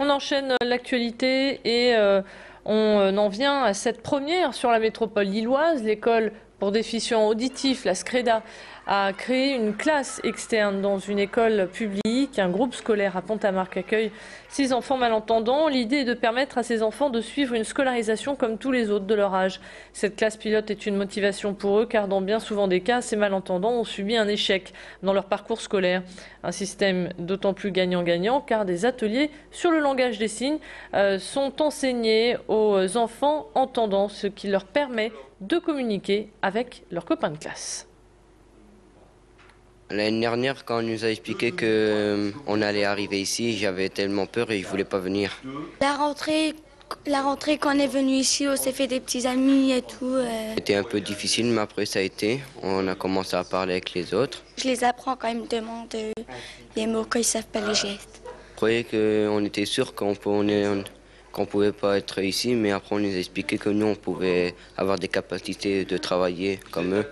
On enchaîne l'actualité et on en vient à cette première sur la métropole lilloise. L'école pour déficients auditifs, la SCREDA, a créé une classe externe dans une école publique. Un groupe scolaire à Pont-à-Marc accueille 6 enfants malentendants. L'idée est de permettre à ces enfants de suivre une scolarisation comme tous les autres de leur âge. Cette classe pilote est une motivation pour eux car dans bien souvent des cas, ces malentendants ont subi un échec dans leur parcours scolaire. Un système d'autant plus gagnant-gagnant car des ateliers sur le langage des signes sont enseignés aux enfants entendants, ce qui leur permet de communiquer avec leurs copains de classe. L'année dernière, quand on nous a expliqué qu'on allait arriver ici, j'avais tellement peur et je voulais pas venir. La rentrée, quand on est venu ici, on s'est fait des petits amis et tout. C'était un peu difficile, mais après ça a été. On a commencé à parler avec les autres. Je les apprends quand ils me demandent les mots, quand ils savent pas les gestes. Je croyais qu'on était sûr qu'on pouvait pas être ici, mais après on nous a expliqué que nous, on pouvait avoir des capacités de travailler comme eux.